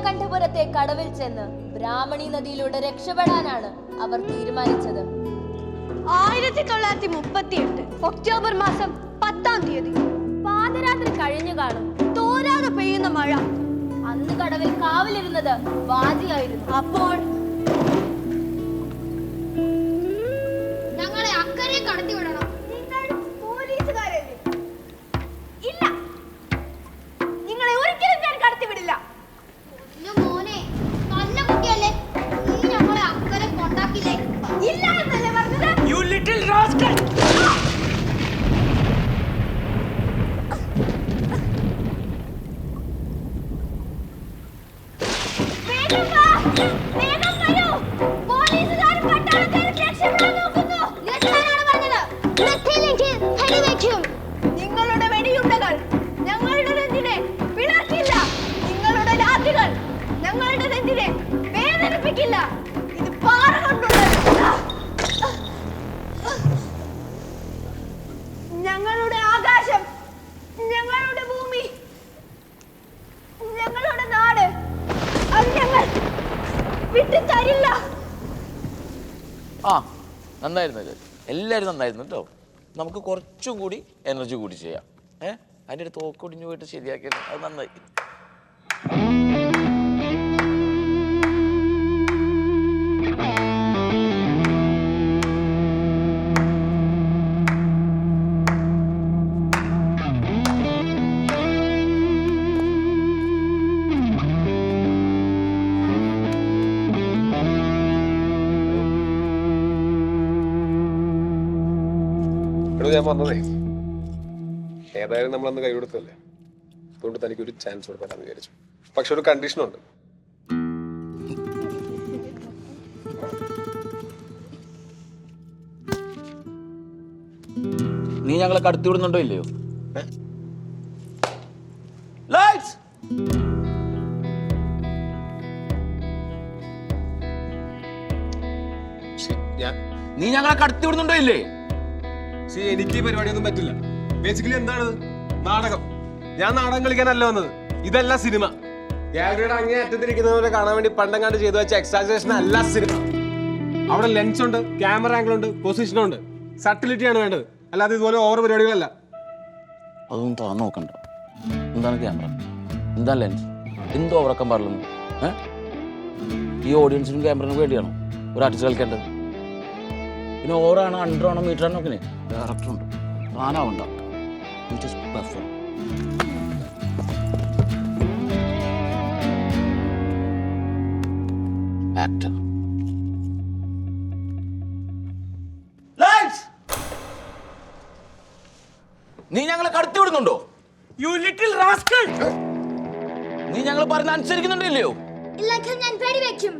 നീലകണ്ഠപുരത്തെ കടവിൽ ചെന്ന് ബ്രാഹ്മണി നദിയിലൂടെ രക്ഷപ്പെടാനാണ് അവർ തീരുമാനിച്ചത്. 1938 ഒക്ടോബർ മാസം 10-ാം തീയതി പാതിരാത്രി കഴിഞ്ഞു കാണും. തോരാതെ പെയ്യുന്ന മഴ. അന്ന് കടവിൽ കാവലിരുന്നത് വാജിയായിരുന്നു. അപ്പോൾ ഞങ്ങളെ അക്കരെ കടത്തിവിടണം. നിങ്ങൾ പോലീസുകാരല്ലേ? ഇല്ല, നിങ്ങളെ ഒരിക്കലും ഞാൻ കടത്തിവിടില്ല. മോനെ, നല്ല കുട്ടിയല്ലേ, നീ ഞങ്ങളെ അക്കരെ കൊണ്ടാക്കില്ലേ? ഇല്ല എന്നല്ലേ പറഞ്ഞത്? You little rascal! വേഗം വാ, വേഗം വരൂ. പോലീസുകാർ പട്ടാളക്കാരെ രക്ഷപ്പെടാൻ നോക്കുന്നു. നിർത്താനാണ് പറഞ്ഞത്. നിർത്തിയില്ലെങ്കിൽ വെടിവെക്കും. നിങ്ങളുടെ വെടിയുണ്ടകൾ ഞങ്ങളുടെ നെഞ്ചിനെ പിളർക്കില്ല. നിങ്ങളുടെ രാത്രികൾ ഞങ്ങളുടെ നെഞ്ചിനെ വേദനിപ്പിക്കില്ല. ഇത് പാറ കൊണ്ടുള്ളത്. ഞങ്ങളുടെ ആകാശം, ഞങ്ങളുടെ ഭൂമി, ഞങ്ങളുടെ നാട്, അത് ഞങ്ങൾ വിട്ടു തരില്ല. ആ നന്നായിരുന്നു, എല്ലാവരും നന്നായിരുന്നു കേട്ടോ. നമുക്ക് കുറച്ചും കൂടി എനർജി കൂടി ചെയ്യാം. അതിൻ്റെ അടുത്ത് തോക്കൊടിഞ്ഞു പോയിട്ട് ശരിയാക്കിയത് അത് നന്നായി. ഞാൻ പറഞ്ഞതേ, ഏതായാലും നമ്മളന്ന് കൈ കൊടുത്തല്ലേ, അതുകൊണ്ട് തനിക്കൊരു ചാൻസ് കൊടുക്കാമെന്ന് വിചാരിച്ചു. പക്ഷെ ഒരു കണ്ടീഷനുണ്ട്. നീ ഞങ്ങളെ കടത്തി വിടുന്നുണ്ടോ ഇല്ലയോ? ലൈറ്റ്സ് നീ ഞങ്ങളെ കടത്തി വിടുന്നുണ്ടോ ഇല്ലേ? എനിക്ക് ഈ പരിപാടിയൊന്നും പറ്റില്ല. ബേസിക്കലി എന്താണ് നാടകം? ഞാൻ നാടകം കളിക്കാനല്ല വന്നത്, ഇതല്ല സിനിമ. ഗാലറിയുടെ അങ്ങേ അറ്റത്തിരിക്കുന്നവരെ കാണാൻ വേണ്ടി പണ്ടെങ്ങാണ്ട് ചെയ്തു വെച്ച എക്സാജറേഷൻ അല്ല സിനിമ. അവിടെ ലെൻസ് ഉണ്ട്, ക്യാമറ ആംഗിൾ ഉണ്ട്, പൊസിഷനും ഉണ്ട്. സട്ടിലിറ്റി ആണ് വേണ്ടത്, അല്ലാതെ ഇതുപോലെ ഓവർ പരിപാടികളല്ല. അതൊന്നും താൻ നോക്കണ്ട. എന്താണ് ക്യാമറ, എന്താ ലെൻസ്, എന്തോ ഉറക്കം പാടില്ലെന്ന്? ഈ ഓഡിയൻസിനും ക്യാമറനും വേണ്ടിയാണോ ഒരു ആർട്ടിസ്റ്റ് കളിക്കേണ്ടത്? പിന്നെ ഓവറാണോ അണ്ടറാണോ മീറ്ററാണോ ഒക്കെ ഡയറക്ടറുണ്ട്. താനാവണ്ട, പെർഫോം. ആക്ടർ. നീ ഞങ്ങളെ കടത്തി വിടുന്നുണ്ടോ? You little rascal! നീ ഞങ്ങൾ പറഞ്ഞ അനുസരിക്കുന്നുണ്ടല്ലയോ? ഇല്ലെങ്കിൽ ഞാൻ വെടിവെക്കും.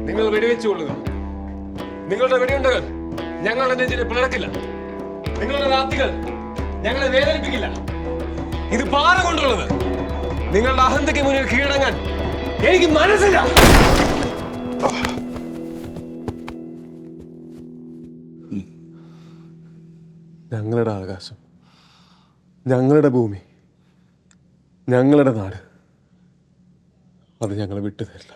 നിങ്ങൾ വെടിവെച്ചുകൊള്ളുക. നിങ്ങളുടെ വെടിയുണ്ടകൾ ഞങ്ങളുടെ നെഞ്ചിനെ പിളർക്കില്ല. നിങ്ങളുടെ രാത്രികൾ ഞങ്ങളെ വേദനിപ്പിക്കില്ല. ഇത് പാറ കൊണ്ടുള്ളത്. നിങ്ങളുടെ അഹന്തയ്ക്ക് മുന്നിൽ കീഴടങ്ങാൻ എനിക്ക് മനസ്സില്ല. ഞങ്ങളുടെ ആകാശം, ഞങ്ങളുടെ ഭൂമി, ഞങ്ങളുടെ നാട്, അത് ഞങ്ങളെ വിട്ടു തരില്ല.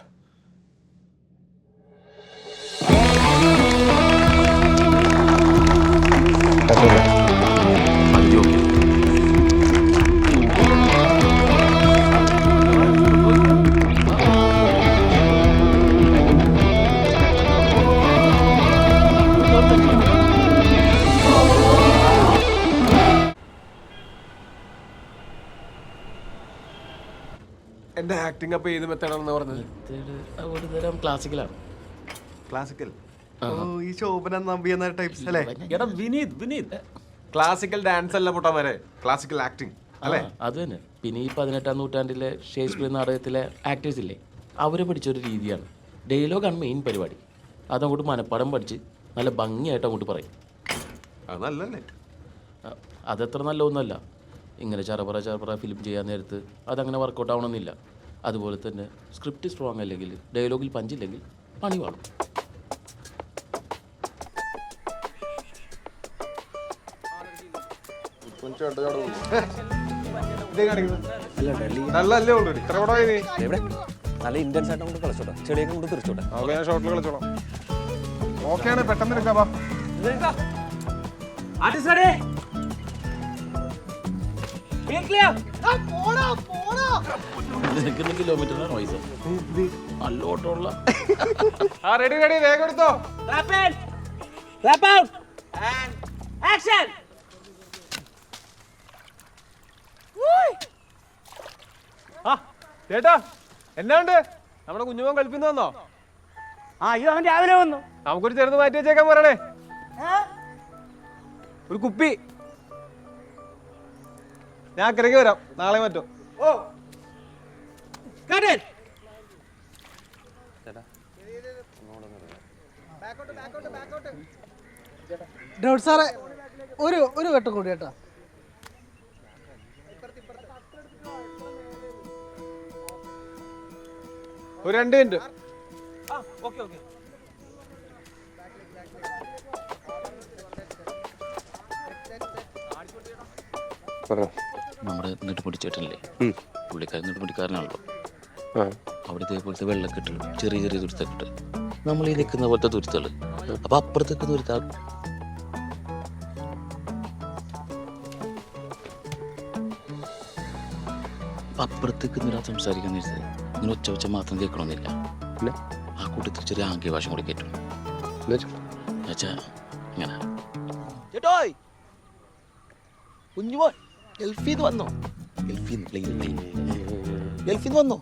എന്റെ ആക്ടിങ് അപ്പൊ ഏത് മെത്തേഡാണെന്ന് പറഞ്ഞത്? ഒരു തരം ക്ലാസിക്കലാണ്. ക്ലാസിക്കൽ. ഈ ശോഭന നമ്പി എന്ന ടൈപ്സ് അല്ലേ? എടാ വിനീത്, ക്ലാസിക്കൽ ഡാൻസ് അല്ല പൊട്ടന്മാരെ, ക്ലാസിക്കൽ ആക്ടിങ് അല്ലേ? അത് തന്നെ. പിന്നെ ഈ 18-ാം നൂറ്റാണ്ടിലെ ഷേക്സ്പിയർ നാടകത്തിലെ ആക്ടേഴ്സ് ഇല്ലേ, അവരെ പഠിച്ചൊരു രീതിയാണ്. ഡയലോഗാണ് മെയിൻ പരിപാടി. അതങ്ങോട്ട് മനപ്പാടം പഠിച്ച് നല്ല ഭംഗിയായിട്ട് അങ്ങോട്ട് പറയും. അതല്ലേ? അതത്ര നല്ലതൊന്നുമല്ല. ഇങ്ങനെ ചറപറ ഫിലിം ചെയ്യാൻ നേരത്ത് അതങ്ങനെ വർക്കൗട്ട് ആവണമെന്നില്ല. അതുപോലെ തന്നെ സ്ക്രിപ്റ്റ് സ്ട്രോങ് അല്ലെങ്കിൽ ഡയലോഗിൽ പഞ്ചില്ലെങ്കിൽ പണി വാളും. ഇതേ കാണിക്കുന്നത് നല്ലല്ലേ ഉള്ളൂ ഇത്ര കൂടെ പോയി നീ എവിടെ നല്ല ഇന്റൻസ് ആയിട്ട് കൊണ്ട് കളിച്ചോട്ടെ ചെളിയൊക്കെ കൊണ്ട് തിരിച്ചോട്ടെ ഓക്കെ ഞാൻ ഷോട്ടിൽ കളിച്ചോളാം ഓക്കെയാണ് പെട്ടെന്ന് എടുക്കാം Artist ready? Be clear. കിലോമീറ്ററിനാണ് പൈസ നല്ല ഓട്ടമുള്ള ആ റെഡി റെഡി വേഗം എടുത്തോ Clap in. Clap out. And action. ആ ചേട്ടാ എന്നാ ഉണ്ട് നമ്മുടെ കുഞ്ഞുമോൻ കളിപ്പിന്ന് വന്നോ ഇത് അവൻ രാവിലെ വന്നു. നമുക്കൊരു ചെറുത് മാറ്റി വെച്ചേക്കാൻ പറയണേ ഒരു കുപ്പി ഞാൻ അക്കരയ്ക്ക് വരാം നാളെ മറ്റോ Cut it. ഡോട്ട് സാറേ ഒരു ഘട്ടം കൂടി കേട്ടോ. ഒരു 2 മിനിറ്റ് Okay, okay. നമ്മുടെ നെടുമുടിച്ചേട്ടനല്ലേ പുള്ളിക്കാരൻ നെടുമുടിക്കാരനാണല്ലോ അവിടെ ഇതേപോലത്തെ വെള്ളക്കെട്ടുകൾ ചെറിയ ചെറിയ തുരുത്തൊക്കെ നമ്മൾ ഈ നിൽക്കുന്ന പോലത്തെ തുരുത്തുകൾ അപ്പൊ അപ്പുറത്തേക്ക് തുരുത്താ അപ്പുറത്തേക്ക് നിരാ സംസാരിക്കാൻ നേരത്തെ ഇങ്ങനെ ഒച്ച മാത്രം കേൾക്കണമെന്നില്ല പിന്നെ ആ കൂട്ടത്തിൽ ചെറിയ ആംഗ്യ ഭാഷ കൂടി കേട്ടു എന്നുവെച്ചാ ഇങ്ങനെ ചേട്ടോയ് കുഞ്ഞുമോൻ ഗൾഫീന്ന് വന്നോ ഗൾഫീന്ന് വന്നോ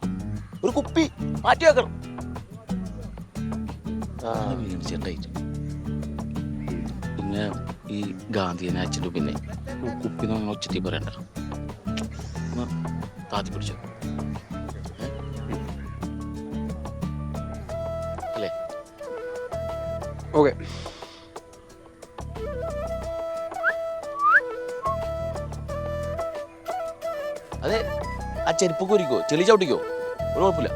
ഒരു കുപ്പി മാറ്റി വെക്കണം ചേട്ടായിട്ട് പിന്നെ ഈ ഗാന്ധിയനെ അച്ഛൻ്റെ പിന്നെ കുപ്പി നമ്മൾ ഒച്ചത്തി പറയണ്ട താത്തി പിടിച്ചോ അല്ലേ ഓക്കെ അതെ ആ ചെരുപ്പ് കുരിക്കോ ചെളി ചവിട്ടിക്കോ ഒരു കുഴപ്പമില്ല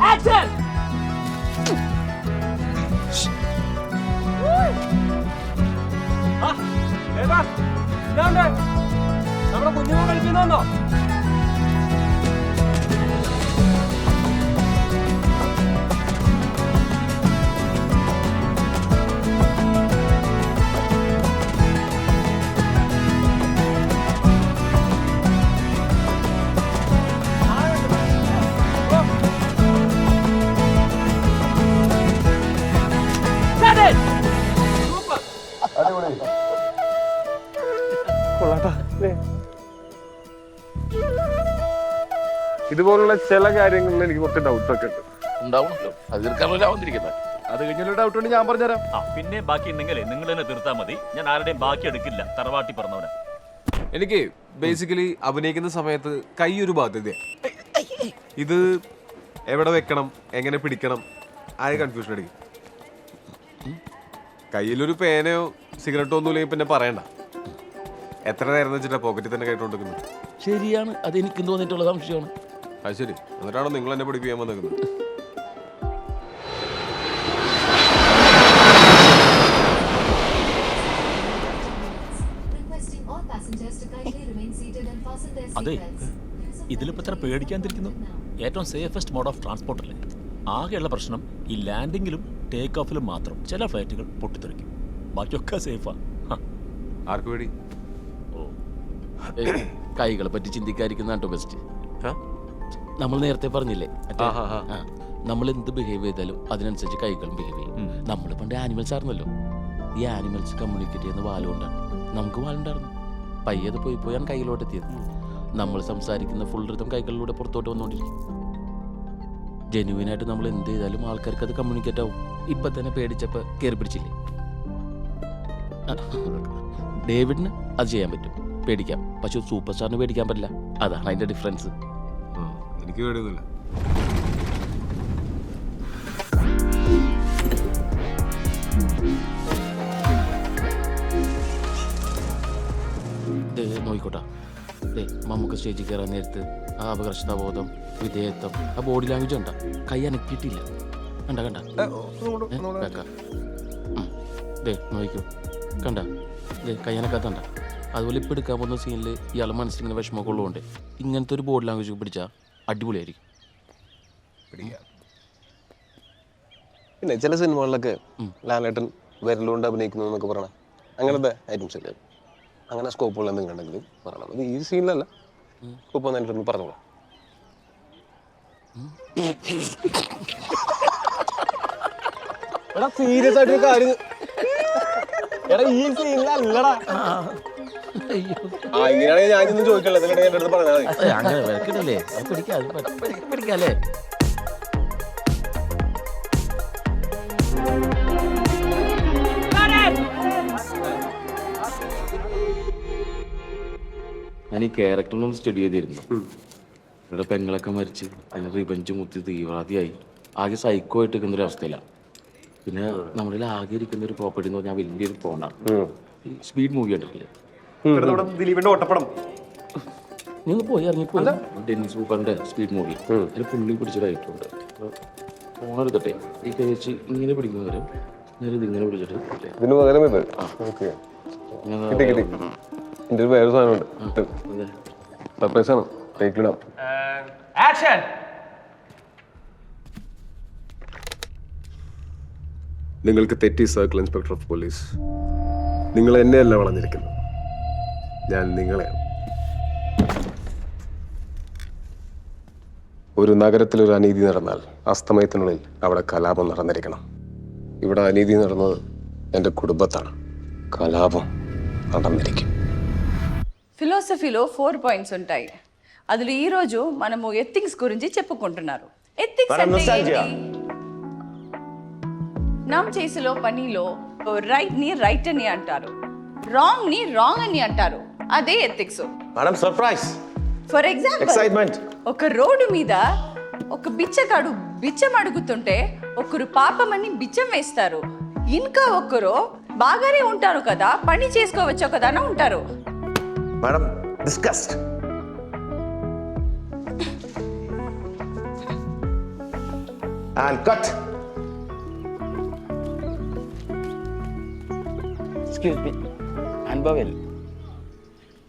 Action. ഏതാ ഇതാണ്ട് നമ്മുടെ കുഞ്ഞുമോൻ കളിപ്പിന്ന് വന്നോ ഇതുപോലുള്ള ചില കാര്യങ്ങളിൽ എനിക്ക് കുറച്ച് ഡൗട്ട്സ് ഒക്കെ ഉണ്ട് ഉണ്ടാവണല്ലോ അത് തീർക്കാനല്ല വന്നിരിക്കുന്നത് അത് കഴിഞ്ഞൊരു ഡൗട്ട് ഉണ്ട് ഞാൻ പറഞ്ഞുതരാം പിന്നെ ബാക്കി ഉണ്ടെങ്കിലേ നിങ്ങൾ തന്നെ തീർത്താൽ മതി. ഞാൻ ആരുടെയും ബാക്കി എടുക്കില്ല. തറവാട്ടി പറഞ്ഞവരാ. എനിക്ക് ബേസിക്കലി അഭിനയിക്കുന്ന സമയത്ത് കൈ ഒരു ബാധ്യതയാണ്. ഇത് എവിടെ വെക്കണം എങ്ങനെ പിടിക്കണം ആയ കൺഫ്യൂഷൻ അടിക്കും. കയ്യിലൊരു പേനയോ സിഗരറ്റോ ഒന്നും ഇല്ലെങ്കിൽ പിന്നെ പറയണ്ട. എത്ര നേരം വെച്ചിട്ടാ പോക്കറ്റിൽ തന്നെ കേട്ടോണ്ടിരിക്കുന്നത്. ശരിയാണ്, അത് എനിക്കും തോന്നിയിട്ടുള്ള സംശയമാണ്. അത് ശരി, എന്നിട്ടാണോ നിങ്ങൾ എന്നെ പഠിപ്പിക്കാൻ വന്നിരിക്കുന്നത്? അതെ, ഇതിലിപ്പോ എത്ര പേടിക്കാൻ തിരിക്കുന്നു. ഏറ്റവും സേഫസ്റ്റ് മോഡ് ഓഫ് ട്രാൻസ്പോർട്ട് അല്ലേ. ആകെയുള്ള പ്രശ്നം ഈ ലാൻഡിങ്ങിലും ടേക്ക് ഓഫിലും മാത്രം ചില ഫ്ലൈറ്റുകൾ പൊട്ടിത്തെറിക്കും. ബാക്കിയൊക്കെ സേഫാ. ആർക്ക് പേടി? കൈകളെ പറ്റി ചിന്തിക്കാതിരിക്കുന്നതാണ് ബെസ്റ്റ്. നമ്മൾ നേരത്തെ പറഞ്ഞില്ലേ, നമ്മൾ എന്ത് ബിഹേവ് ചെയ്താലും അതിനനുസരിച്ച് കൈകളും ബിഹേവ് ചെയ്യും. നമ്മൾ പണ്ട് ആനിമൽസ് ആയിരുന്നല്ലോ. ഈ ആനിമൽസ് കമ്മ്യൂണിക്കേറ്റ് ചെയ്യുന്ന വാലുകൊണ്ടാണ്. നമുക്ക് വാലുണ്ടായിരുന്നു, പയ്യത് പോയി പോയാണ് കൈകളോട്ട് എത്തിയത്. നമ്മൾ സംസാരിക്കുന്ന ഫുൾ റിതം കൈകളിലൂടെ പുറത്തോട്ട് വന്നുകൊണ്ടിരിക്കും. ജെന്യുവിനായിട്ട് നമ്മൾ എന്ത് ചെയ്താലും ആൾക്കാർക്ക് അത് കമ്മ്യൂണിക്കേറ്റ് ആവും. ഇപ്പൊ തന്നെ പേടിച്ചപ്പോ കയറി പിടിച്ചില്ലേ. ഡേവിഡിന് അത് ചെയ്യാൻ പറ്റും, പേടിക്കാം. പക്ഷെ സൂപ്പർ സ്റ്റാറിന് പേടിക്കാൻ പറ്റില്ല. അതാണ് അതിന്റെ ഡിഫറൻസ്. എനിക്ക് പേടിയൊന്നുമില്ല. നോയിക്കോട്ടെ, മമ്മൂക്ക് സ്റ്റേജിൽ കയറാൻ നേരത്ത് ആ അപകർഷതാബോധം, വിധേയത്വം, ആ ബോഡി ലാംഗ്വേജ് കണ്ട, കൈ അനക്കിയിട്ടില്ല. കണ്ട കണ്ട നോക്കൂ, കണ്ട കൈ അനക്കാത്തണ്ട. അതുപോലെ ഇപ്പം എടുക്കാൻ പോകുന്ന സീനിൽ ഇയാളെ മനസ്സിലിങ്ങനെ വിഷമമൊക്കെ ഉള്ളതുകൊണ്ട് ഇങ്ങനത്തെ ഒരു ബോഡി ലാംഗ്വേജ് പിടിച്ചാൽ അടിപൊളിയായിരിക്കും. പിന്നെ ചില സിനിമകളിലൊക്കെ ലാലേട്ടൻ വിരലുകൊണ്ട് അഭിനയിക്കുന്നു എന്നൊക്കെ പറയണേ, അങ്ങനത്തെ ഐറ്റംസ് ഒക്കെ അങ്ങനെ സ്കോപ്പുകൾ എന്തെങ്കിലും ഉണ്ടെങ്കിൽ പറയണം. അത് ഈ സീനിലല്ല, സ്കോപ്പ് വന്നിട്ട് പറഞ്ഞോളാം. എടാ സീരിയസ് ആയിട്ടൊരു കാര്യം, എടാ ഈ സീനിലല്ലടാ. ഇങ്ങനെയാണെങ്കിൽ ഞാനൊന്നും ചോദിക്കല്ലോ, ഇതിലൂടെ എൻ്റെ അടുത്ത് പറഞ്ഞാൽ മതി. അങ്ങനെ വിലക്കിടല്ലേ, പിടിക്കാല്ലേ. ഞാൻ ഈ ക്യാരക്ടറിനൊന്ന് സ്റ്റഡി ചെയ്തിരുന്നു. ഇവിടെ പെങ്ങളൊക്കെ മരിച്ച് അതിന് റിവഞ്ച് മുത്തി തീവ്രവാദിയായി ആകെ സൈക്കോ ആയിട്ട് നിൽക്കുന്ന ഒരു അവസ്ഥയിലാണ്. പിന്നെ നമ്മളിൽ ആകെ ഇരിക്കുന്ന ഒരു പ്രോപ്പർട്ടി എന്ന് പറഞ്ഞാൽ വലിയൊരു ഫോണാണ്. ഈ സ്പീഡ് മൂവി കണ്ടിട്ടില്ലേ? ദിലീപിന്റെ ഓട്ടപ്പടം നീ ഒന്ന് പോയി ഇറങ്ങിപ്പോയി. ഡെന്നിസ് ബൂക്കറിന്റെ സ്പീഡ് മൂവി അതിൽ പുള്ളി പിടിച്ചൊരായിട്ടുണ്ട്. ഫോൺ എടുക്കട്ടെ, ഈ കഴിച്ച് ഇങ്ങനെ പിടിക്കുന്നവരും നേരെ ഇതിങ്ങനെ പിടിച്ചിട്ട് ഇതിന് പകരം ഇത് എൻ്റെ ഒരു വേറെ സാധനമുണ്ട്, സർപ്രൈസ് ആണ്. ടേക്കിടാം. നിങ്ങൾക്ക് തെറ്റി സർക്കിൾ ഇൻസ്പെക്ടർ ഓഫ് പോലീസ്. നിങ്ങൾ എന്നെയല്ല വളഞ്ഞിരിക്കുന്നത്, ഞാൻ നിങ്ങളെയാണ്. ഒരു നഗരത്തിൽ ഒരു അനീതി നടന്നാൽ അസ്തമയത്തിനുള്ളിൽ അവിടെ കലാപം നടന്നിരിക്കണം. ഇവിടെ അനീതി നടന്നത് എൻ്റെ కుటుంబത്താണ്. కలాపం നടന്നിരിക്കും. ఫిలాసఫీలో 4 పాయింట్స్ ఉంటాయి. అందులో ఈ రోజు మనము ఎథిక్స్ గురించి చెప్పుకుంటున్నారు. ఎథిక్స్ అంటే ఏంటి? నమ్ చేసేలో పనిలో రైట్ ని రైట్ అని అంటారు, రాంగ్ ని రాంగ్ అని అంటారు. అదే ethics. Madam surprise. For example excitement. ఒక రోడ్డు మీద ఒక బిచ్చగాడు బిచ్చం అడుగుతుంటే ఒకరు పాపమని బిచ్చం వేస్తారు, ఇంకా ఒకరు బాగానే ఉంటారు కదా, పని చేసుకోవచ్చు కదా అని ఉంటారు. Madam discussed. And cut. അനുഭവൽ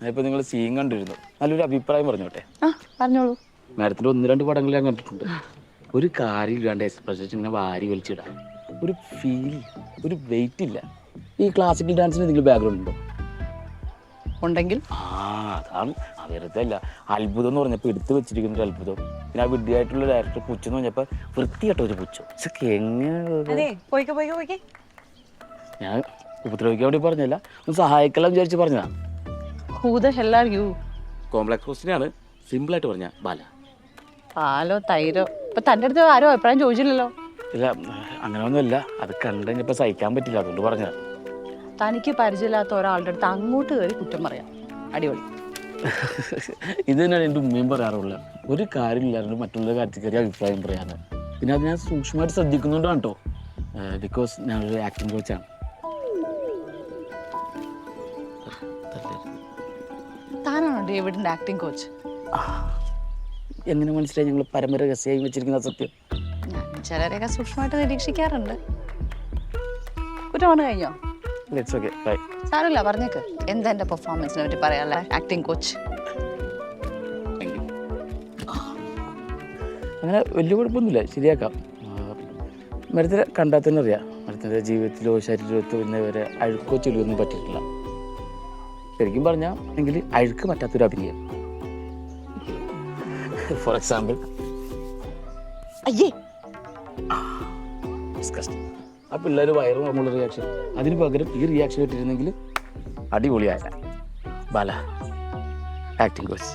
ഞാനിപ്പോൾ നിങ്ങൾ സീൻ കണ്ടിരുന്നു. നല്ലൊരു അഭിപ്രായം പറഞ്ഞോട്ടെ? പറഞ്ഞോളൂ. മാഡത്തിൻ്റെ 1-2 പടങ്ങൾ ഞാൻ കണ്ടിട്ടുണ്ട്. ഒരു കാര്യമില്ലാണ്ട് എക്സ്പ്രഷൻ ഇങ്ങനെ വാരി വലിച്ചിടാം, ഒരു ഫീൽ, ഒരു വെയിറ്റ് ഇല്ല. ഈ ക്ലാസിക്കൽ ഡാൻസിന് എന്തെങ്കിലും ബാക്ക്ഗ്രൗണ്ട് ഉണ്ടോ? ഉണ്ടെങ്കിൽ അതാണ് വെറുതെ അല്ല. അത്ഭുതം എന്ന് പറഞ്ഞപ്പോൾ എടുത്തു വെച്ചിരിക്കുന്ന ഒരു അത്ഭുതം. പിന്നെ ആ വിഡ്ഢിയായിട്ടുള്ള ഡയറക്ടർ പുച്ഛെന്ന് പറഞ്ഞപ്പോൾ വൃത്തിയായിട്ട ഒരു പുച്ഛം. എങ്ങനെ ഞാൻ ഉപദ്രവിക്കാൻ വേണ്ടി പറഞ്ഞല്ല, ഒന്ന് സഹായിக்கலாம் വിചാരിച്ച് പറഞ്ഞതാ. കോംപ്ലക്സ് ക്വസ്റ്റ്യനാണ്, സിമ്പിളായിട്ട് പറഞ്ഞ ബാല. പാലോ തൈരോ ഇപ്പൊ തന്റെ അടുത്ത് ആരോ അഭിപ്രായം ചോദിച്ചില്ലല്ലോ. ഇല്ല അങ്ങനെയൊന്നുമല്ല, അത് കണ്ടുകഴിഞ്ഞപ്പോൾ സഹിക്കാൻ പറ്റില്ല, അതുകൊണ്ട് പറഞ്ഞതാ. തനിക്ക് പരിചയമില്ലാത്ത ഒരാളുടെ അടുത്ത് അങ്ങോട്ട് കയറി കുറ്റം പറയാം. അടിപൊളി. ഇത് തന്നെയാണ് എൻ്റെ ഉമ്മയും പറയാറുള്ളത്. ഒരു കാര്യമില്ലാണ്ട് മറ്റുള്ള കാര്യത്തിൽ കയറി അഭിപ്രായം പറയാറ്. പിന്നെ അത് ഞാൻ സൂക്ഷ്മമായിട്ട് ശ്രദ്ധിക്കുന്നുണ്ടാണ് കേട്ടോ, ബിക്കോസ് ഞാനൊരു ആക്ടിങ് കോച്ചാണ്. താനാണോ ഡേവിഡിന്റെ ആക്ടിങ് കോച്ച്? എങ്ങനെ മനസ്സിലായി ഞങ്ങൾ പരമരഹസ്യമായി വെച്ചിരിക്കുന്ന സത്യം? ഞാൻ ചിലരെയൊക്കെ സൂക്ഷ്മമായിട്ട് നിരീക്ഷിക്കാറുണ്ട്. കുറ്റമാണ് കഴിഞ്ഞോ? It's okay, bye. സാരമില്ല, പറഞ്ഞേക്ക്. എന്താ എന്റെ പെർഫോമൻസിനെ പറ്റി പറയാല്ലേ ആക്ടിങ് കോച്ച്? അങ്ങനെ വലിയ കുഴപ്പമൊന്നുമില്ല, ശരിയാക്കാം. മരത്തിനെ കണ്ടാൽ തന്നെ അറിയാം, മരത്തിൻ്റെ ജീവിതത്തിലോ ശരീരത്തിലോ ഇന്നവരെ അഴുക്കോ ചെളിയൊന്നും പറ്റിയിട്ടില്ല. ശരിക്കും പറഞ്ഞാൽ എങ്കിൽ അഴുക്ക് പറ്റാത്തൊരു അഭിനയം. ഫോർ എക്സാമ്പിൾ, അയ്യേ ആ പിള്ളേർ വയറ് നമ്മളുടെ റിയാക്ഷൻ, അതിന് പകരം ഈ റിയാക്ഷൻ ഇട്ടിരുന്നെങ്കിൽ അടിപൊളിയായ ബാല ആക്ടിങ് കോച്ച്.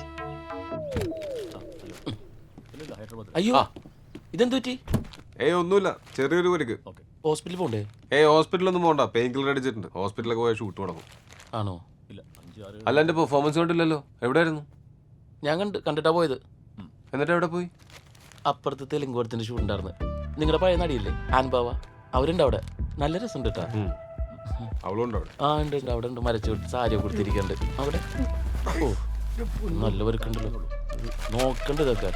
അയ്യോ ഇതെന്തു പറ്റി? ഒന്നുമില്ല, ചെറിയൊരു പരിക്ക്. ഹോസ്പിറ്റലിൽ പോണ്ടേ? ഹോസ്പിറ്റലൊന്നും പോകണ്ട, പെയിൻ കില്ലർ അടിച്ചിട്ടുണ്ട്. ഹോസ്പിറ്റലൊക്കെ പോയാൽ ഷൂട്ട് തുടങ്ങും. ആണോ? അല്ല, എൻ്റെ പെർഫോമൻസ് കണ്ടില്ലല്ലോ. എവിടെയായിരുന്നു? ഞാൻ കണ്ടിട്ടാ പോയത്. എന്നിട്ട് എവിടെ പോയി? അപ്പുറത്തെ തെലുങ്കുടത്തിന്റെ ഷൂട്ട് ഉണ്ടായിരുന്നു. നിങ്ങളുടെ പഴയ നടിയില്ലേ ആൻബാവ, അവരുണ്ട് അവിടെ. നല്ല രസമുണ്ട് കേട്ടാ. അവളുണ്ടോ അവിടെ? ആ ഉണ്ട് ഉണ്ട്, അവിടെ ഉണ്ട്. മരച്ചു സാരി കൊടുത്തിരിക്കുന്നുണ്ട് അവിടെ. ഓ നല്ല വർക്കുണ്ടല്ലോ. നോക്കണ്ട ഇതൊക്കെ